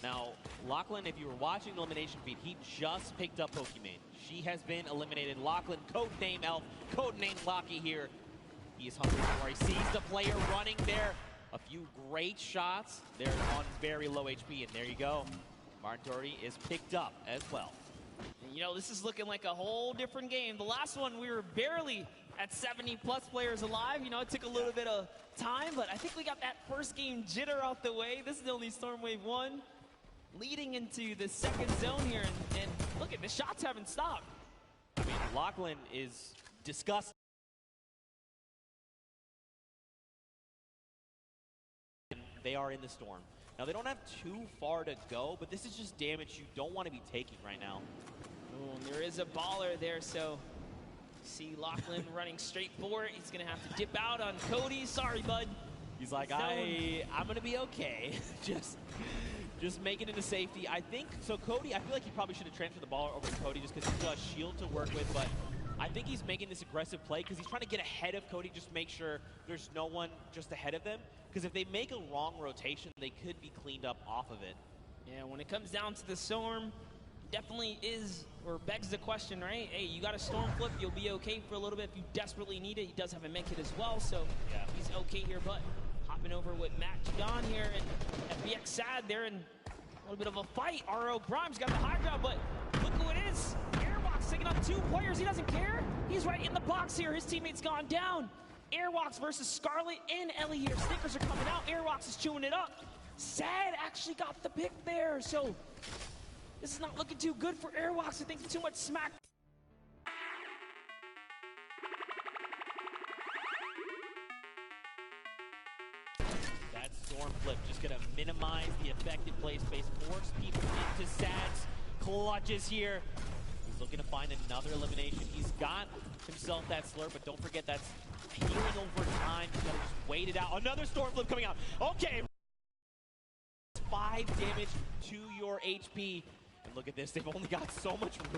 Speaker 1: Now, Lachlan, if you were watching the elimination feed, he just picked up Pokimane. She has been eliminated. Lachlan, codename Elf, codename Locky here. He is hungry for more. He sees the player running there. A few great shots. They're on very low HP, and there you go. Martin Doherty is picked up as well.
Speaker 2: And, you know, this is looking like a whole different game. The last one, we were barely at 70-plus players alive. You know, it took a little bit of time, but I think we got that first game jitter out the way. This is only Storm Wave 1. Leading into the second zone here, and look at the shots haven't stopped.
Speaker 1: I mean, Lachlan is disgusting. They are in the storm. Now, they don't have too far to go, but this is just damage you don't want to be taking right now.
Speaker 2: Oh, and there is a baller there, so see Lachlan running straight for it. He's going to have to dip out on Cody. Sorry, bud.
Speaker 1: He's like, I'm going to be okay. Just make it into safety. I think, so Cody, I feel like he probably should have transferred the ball over to Cody just because he's got a shield to work with, but I think he's making this aggressive play because he's trying to get ahead of Cody, just make sure there's no one just ahead of them. Because if they make a wrong rotation, they could be cleaned up off of it.
Speaker 2: Yeah, when it comes down to the storm, definitely is, or begs the question, right? Hey, you got a storm flip, you'll be okay for a little bit if you desperately need it. He does have a med kit as well, so yeah, he's okay here, but hopping over with Matt John here, and FBX Sad there in a little bit of a fight. RO Grimes got the high ground, but look who it is. Airbox taking up two players. He doesn't care. He's right in the box here. His teammate's gone down. Airwalks versus Scarlet and Ellie here. Stickers are coming out. Airwalks is chewing it up. Sad actually got the pick there, so this is not looking too good for Airwalks. I think too much smack.
Speaker 1: That storm flip just gonna minimize the effective play space, force people into Sad's clutches here. He's looking to find another elimination. He's got himself that slurp, but don't forget that's healing over time. You gotta just wait it out. Another storm flip coming out. Okay. 5 damage to your HP. And look at this, they've only got so much room.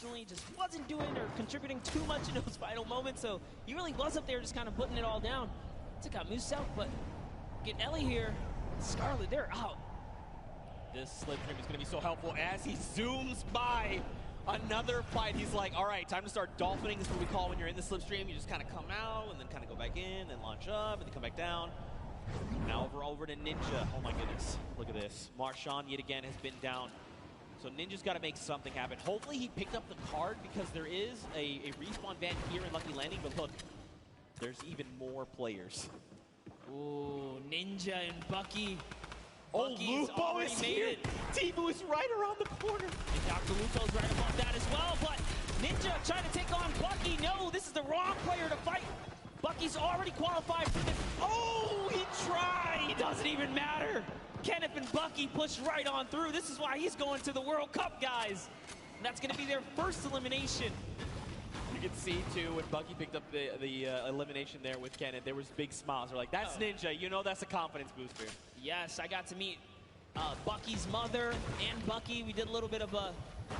Speaker 2: unfortunately just wasn't doing or contributing too much in those final moments. So he really was up there just kind of putting it all down. Took out Moose out, but get Ellie here. Scarlet, they're out.
Speaker 1: This slipstream is going to be so helpful as he zooms by another fight. He's like, all right, time to start dolphining. This is what we call when you're in the slipstream. You just kind of come out and then kind of go back in and launch up and then come back down. Now over to Ninja. Oh my goodness, look at this. Marshawn yet again has been down. So Ninja's got to make something happen. Hopefully he picked up the card because there is a respawn van here in Lucky Landing, but look, there's even more players.
Speaker 2: Ooh, Ninja and Bucky.
Speaker 1: Oh,
Speaker 2: Bucky's
Speaker 1: Lupo
Speaker 2: already
Speaker 1: is
Speaker 2: made
Speaker 1: here.
Speaker 2: it.
Speaker 1: Tibu is right around the corner.
Speaker 2: And Dr. Lupo's right above that as well, but Ninja trying to take on Bucky. No, this is the wrong player to fight. Bucky's already qualified for this. Oh, he tried. It doesn't even matter. Kenneth and Bucky push right on through. This is why he's going to the World Cup, guys. And that's going to be their first elimination.
Speaker 1: You can see, too, when Bucky picked up the elimination there with Kenneth, there was big smiles. They're like, that's Ninja. You know that's a confidence booster.
Speaker 2: Yes, I got to meet Bucky's mother and Bucky. We did a little bit of a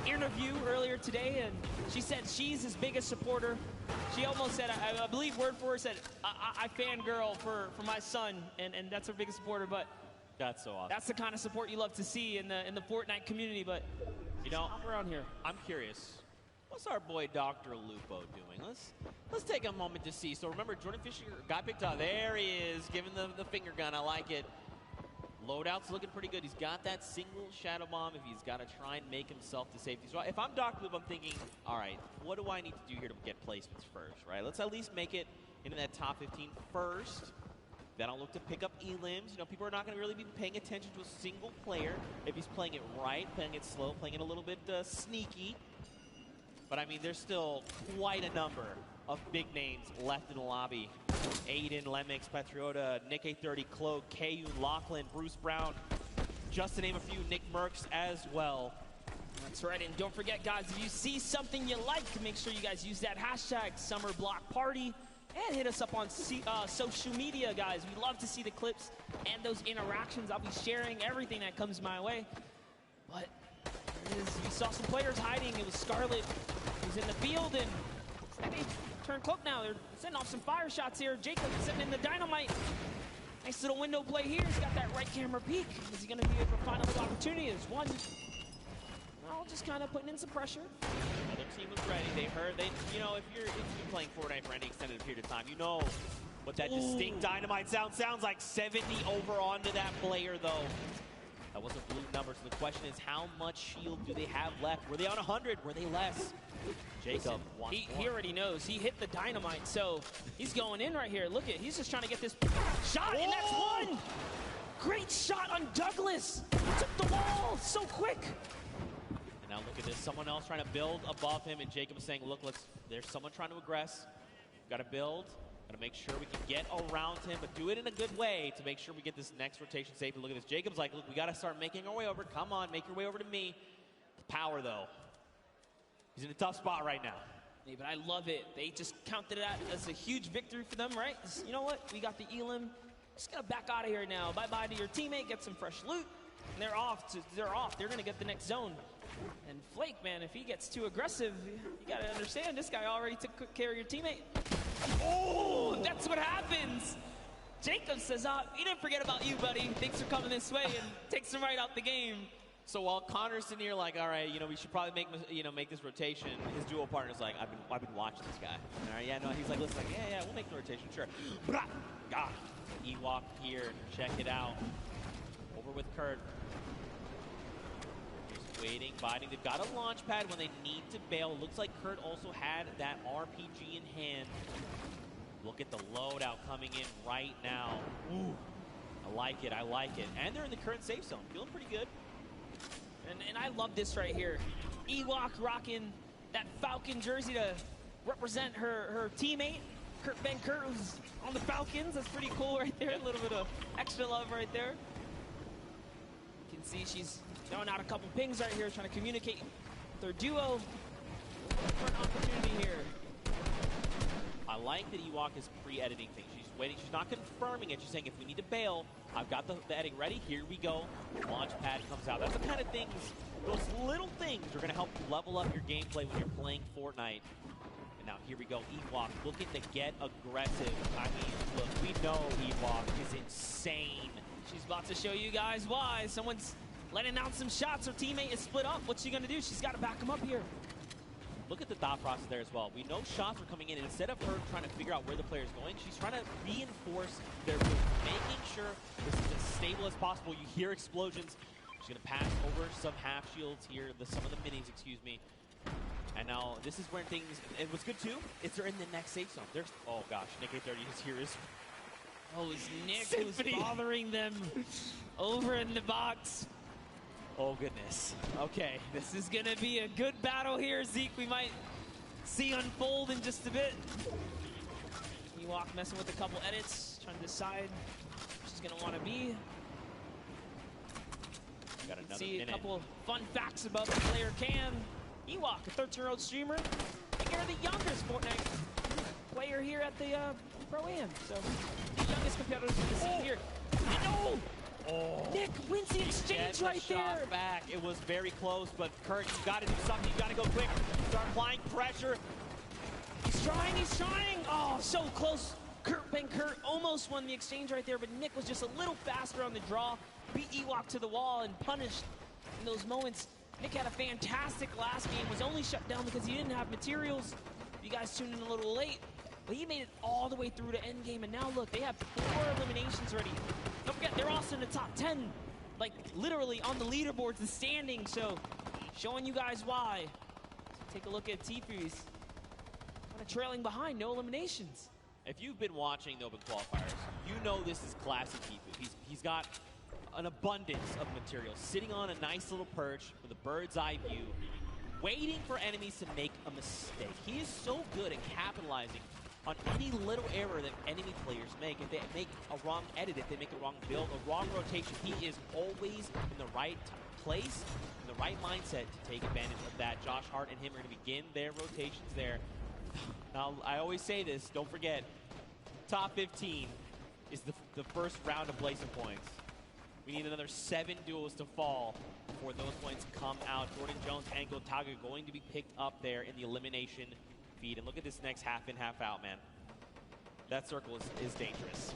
Speaker 2: interview earlier today, and she said she's his biggest supporter. She almost said, I believe word for word, said, I fangirl for my son, and that's her biggest supporter. But
Speaker 1: that's so awesome.
Speaker 2: That's the kind of support you love to see in the Fortnite community. But
Speaker 1: you know,
Speaker 2: hop around here.
Speaker 1: I'm curious. What's our boy Dr. Lupo doing? Let's take a moment to see. So remember, Jordan Fisher got picked up. There he is, giving the finger gun. I like it. Loadout's looking pretty good. He's got that single shadow bomb if he's got to try and make himself to safety. So if I'm Dr. Lupo, I'm thinking, all right, what do I need to do here to get placements first, right? Let's at least make it into that top 15 first. Then I'll look to pick up elims. You know, people are not going to really be paying attention to a single player if he's playing it right, playing it slow, playing it a little bit sneaky. But, I mean, there's still quite a number of big names left in the lobby. Aiden, Lemix, Patriota, Nick A30, Cloak, KU, Lachlan, Bruce Brown, just to name a few, Nick Merckx as well.
Speaker 2: That's right, and don't forget, guys, if you see something you like, make sure you guys use that hashtag SummerBlockParty and hit us up on social media, guys. We love to see the clips and those interactions. I'll be sharing everything that comes my way. But we saw some players hiding. It was Scarlet who's in the field, and they turn Cloak now. They're sending off some fire shots here. Jacob sending in the dynamite. Nice little window play here. He's got that right camera peek. Is he going to be able to find another opportunity? There's one. Well, just kind of putting in some pressure.
Speaker 1: Other team was ready. You know, if you've been playing Fortnite for any extended period of time, you know what that distinct dynamite sounds like. 70 over onto that player, though. That was a blue number, so the question is, how much shield do they have left? Were they on 100? Were they less? Jacob wants
Speaker 2: he already knows. He hit the dynamite, so he's going in right here. Look at, he's just trying to get this shot, and that's one! Great shot on Douglas! He took the wall so quick!
Speaker 1: And now look at this, someone else trying to build above him, and Jacob is saying, look, there's someone trying to aggress. Got to build. Got to make sure we can get around him, but do it in a good way to make sure we get this next rotation safe. And look at this. Jacob's like, look, we got to start making our way over. Come on, make your way over to me. Power, though. He's in a tough spot right now.
Speaker 2: Yeah, but I love it. They just counted it out as a huge victory for them, right? You know what? We got the elim. Just got to back out of here now. Bye-bye to your teammate. Get some fresh loot. And they're off. They're going to get the next zone. And Flake, man, if he gets too aggressive, you got to understand, this guy already took good care of your teammate. Oh, that's what happens. Jacob says, he didn't forget about you, buddy. Thanks for coming this way, and takes him right out the game.
Speaker 1: So while Connor's sitting here like, all right, you know, we should probably make this rotation, his duo partner's like, I've been watching this guy. All right, yeah, no, he's like, listen, like, yeah, we'll make the rotation, sure. God, Ewok here, check it out. Over with Kurt. Just waiting, biting. They've got a launch pad when they need to bail. Looks like Kurt also had that RPG in hand. Look at the loadout coming in right now. Ooh, I like it. And they're in the current safe zone, feeling pretty good.
Speaker 2: And I love this right here. Ewok rocking that Falcon jersey to represent her teammate. Ben Kurt was on the Falcons. That's pretty cool right there. A little bit of extra love right there. You can see she's throwing out a couple pings right here, trying to communicate with her duo. For an opportunity here.
Speaker 1: I like that Ewok is pre-editing things. She's waiting. She's not confirming it. She's saying, if we need to bail, I've got the edit ready. Here we go. Launch pad comes out. That's the kind of things Those little things are going to help you level up your gameplay when you're playing Fortnite. And now here we go, Ewok looking to get aggressive. I mean, look, we know Ewok is insane.
Speaker 2: She's about to show you guys why. Someone's letting out some shots. Her teammate is split up. What's she going to do? She's got to back him up here.
Speaker 1: Look at the thought process there as well. We know shots are coming in, and instead of her trying to figure out where the player's going, she's trying to reinforce their move, making sure this is as stable as possible. You hear explosions. She's going to pass over some half shields here, some of the minis, excuse me. And now this is where things, it was good too, it's they're in the next safe zone. There's, oh gosh, Nick 830 is here.
Speaker 2: Oh, it's Nick who's bothering them over in the box.
Speaker 1: Oh goodness. Okay.
Speaker 2: This is going to be a good battle here, Zeke. We might see unfold in just a bit. Ewok messing with a couple edits, trying to decide where she's going to want to be.
Speaker 1: Got another
Speaker 2: See
Speaker 1: minute.
Speaker 2: a couple fun facts about the player Cam. Ewok, a 13-year-old streamer. You're the youngest Fortnite player here at the Pro-Am. So, the youngest competitors in the scene here. No!
Speaker 1: Oh.
Speaker 2: Nick wins the exchange right there.
Speaker 1: Back. It was very close, but Kurt, you got to do something. You got to go quick. Start applying pressure.
Speaker 2: He's trying, he's trying. Oh, so close. Kurt almost won the exchange right there, but Nick was just a little faster on the draw. Beat Ewok to the wall and punished in those moments. Nick had a fantastic last game, was only shut down because he didn't have materials. You guys tuned in a little late, but he made it all the way through to end game, and now look, they have 4 eliminations already. Don't forget, they're also in the top 10, like literally on the leaderboards, the standing, so showing you guys why. So take a look at Tifu's kind of trailing behind, no eliminations.
Speaker 1: If you've been watching the Open Qualifiers, you know this is classic Tifu. He's got an abundance of material, sitting on a nice little perch with a bird's eye view, waiting for enemies to make a mistake. He is so good at capitalizing on any little error that enemy players make. If they make a wrong edit, if they make a wrong build, a wrong rotation, he is always in the right place, in the right mindset to take advantage of that. Josh Hart and him are going to begin their rotations there. Now, I always say this, don't forget, top 15 is the first round of Blazing points. We need another 7 duels to fall before those points come out. Jordan Jones and Gotaga going to be picked up there in the elimination feed. And look at this next half in, half out, man. That circle is dangerous.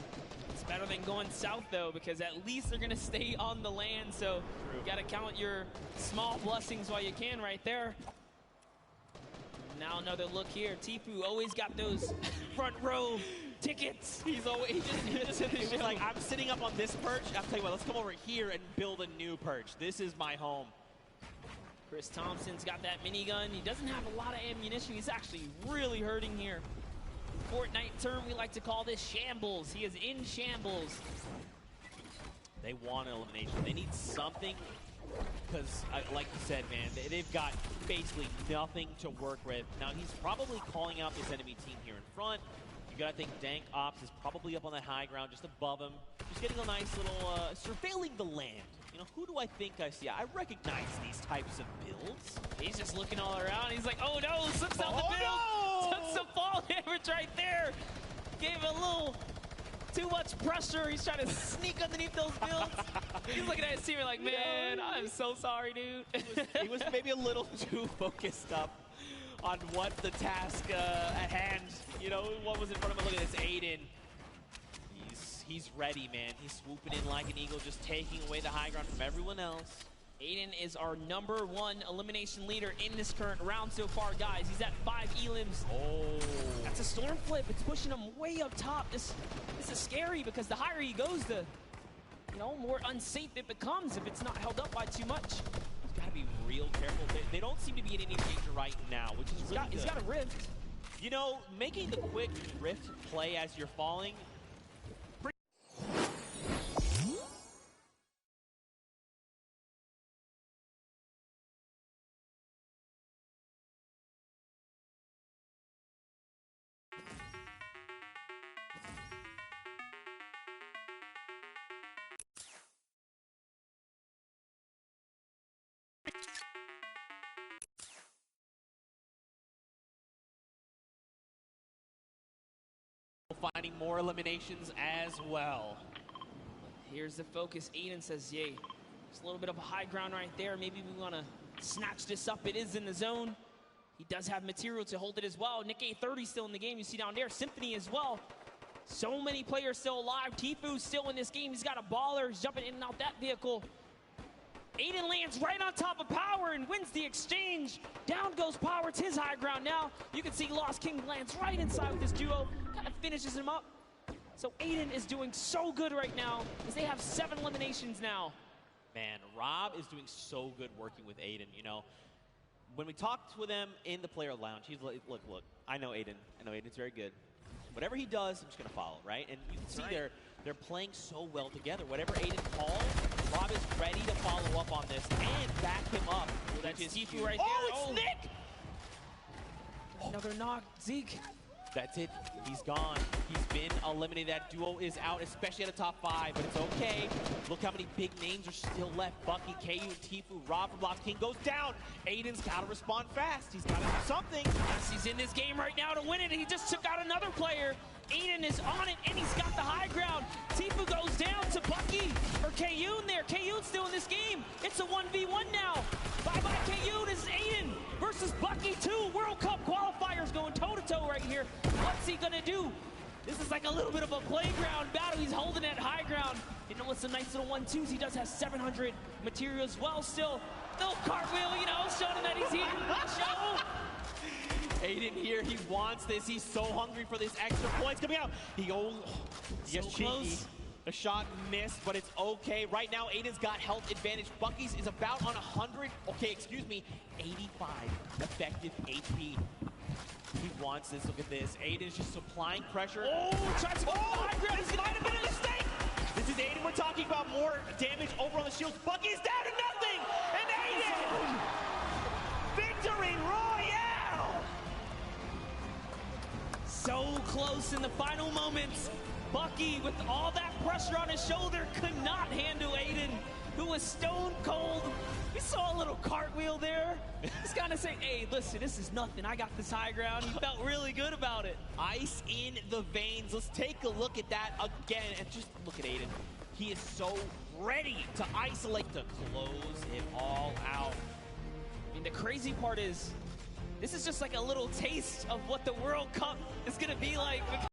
Speaker 2: It's better than going south, though, because at least they're going to stay on the land. So you got to count your small blessings while you can right there. Now another look here. Tifu always got those front row tickets.
Speaker 1: He's always he was like, I'm sitting up on this perch. I'll tell you what, let's come over here and build a new perch. This is my home.
Speaker 2: Chris Thompson's got that minigun. He doesn't have a lot of ammunition. He's actually really hurting here. Fortnite term, we like to call this shambles. He is in shambles.
Speaker 1: They want an elimination. They need something because, like you said, man, they've got basically nothing to work with. Now, he's probably calling out this enemy team here in front. You gotta think Dank Ops is probably up on that high ground just above him. Just getting a nice little, surveilling the land. You know, who do I think I see? I recognize these types of builds.
Speaker 2: He's just looking all around. He's like, oh no, slips out the build.
Speaker 1: No!
Speaker 2: Took some fall damage right there. Gave a little too much pressure. He's trying to sneak underneath those builds. He's looking at his team like, man, I'm so sorry, dude.
Speaker 1: He was maybe a little too focused up on what the task at hand, you know, what was in front of him. Look at this, Aiden. He's ready, man. He's swooping in like an eagle, just taking away the high ground from everyone else.
Speaker 2: Aiden is our #1 elimination leader in this current round so far, guys. He's at 5 elims.
Speaker 1: Oh.
Speaker 2: That's a storm flip. It's pushing him way up top. This is scary because the higher he goes, the more unsafe it becomes if it's not held up by too much.
Speaker 1: He's got to be real careful. They don't seem to be in any danger right now, which is really good.
Speaker 2: He's got a rift.
Speaker 1: You know, making the quick rift play as you're falling. Finding more eliminations as well.
Speaker 2: Here's the focus. Aiden says, yay, It's a little bit of a high ground right there. Maybe we want to snatch this up. It is in the zone. He does have material to hold it as well. Nick A30 still in the game. You see down there, Symphony as well. So many players still alive. Tifu's still in this game. He's got a baller. He's jumping in and out that vehicle. Aiden lands right on top of Power and wins the exchange. Down goes Power. It's his high ground now. You can see Lost King lands right inside with this duo. Kind of finishes him up. So Aiden is doing so good right now as they have 7 eliminations now.
Speaker 1: Man, Rob is doing so good working with Aiden, you know. When we talked with him in the player lounge, he's like, look, I know Aiden. I know Aiden's very good. Whatever he does, I'm just going to follow, right? And you can see they're playing so well together. Whatever Aiden calls, Rob is ready to follow up on this and back him up.
Speaker 2: Well, that's Tifu right
Speaker 1: there. It's Nick!
Speaker 2: Another knock, Zeke.
Speaker 1: That's it. He's gone. He's been eliminated. That duo is out, especially at the top 5, but it's okay. Look how many big names are still left. Bucky, KU, Tifu, Rob from Lost King goes down. Aiden's got to respond fast. He's got to do something.
Speaker 2: Yes, he's in this game right now to win it. He just took out another player. Aiden is on it, and he's got the high ground. Tifu goes down to Bucky, or Kayun there. Kayun's still in this game. It's a 1v1 now. Bye-bye, Kayun. This is Aiden versus Bucky 2. World Cup qualifiers going toe-to-toe right here. What's he gonna do? This is like a little bit of a playground battle. He's holding that high ground. You know, it's a nice little 1-2s. He does have 700 material as well still. No cartwheel, you know, showing that he's here. Show.
Speaker 1: Aiden here, he wants this. He's so hungry for this extra points coming out. He gets cheeky.
Speaker 2: Close.
Speaker 1: The shot missed, but it's okay. Right now, Aiden's got health advantage. Bucky's is about on 100, 85 effective HP. He wants this. Look at this. Aiden's just supplying pressure.
Speaker 2: Oh, tries to go high ground.
Speaker 1: This might have been a mistake. This is Aiden. We're talking about more damage over on the shields. Bucky's down to nothing. And Aiden! Victory Royale!
Speaker 2: So close in the final moments. Bucky, with all that pressure on his shoulder, could not handle Aiden, who was stone cold. We saw a little cartwheel there. He's kind of saying, hey, listen, this is nothing. I got this high ground. He felt really good about it.
Speaker 1: Ice in the veins. Let's take a look at that again. And just look at Aiden. He is so ready to isolate, to close it all out.
Speaker 2: I mean, the crazy part is, this is just like a little taste of what the World Cup is going to be like.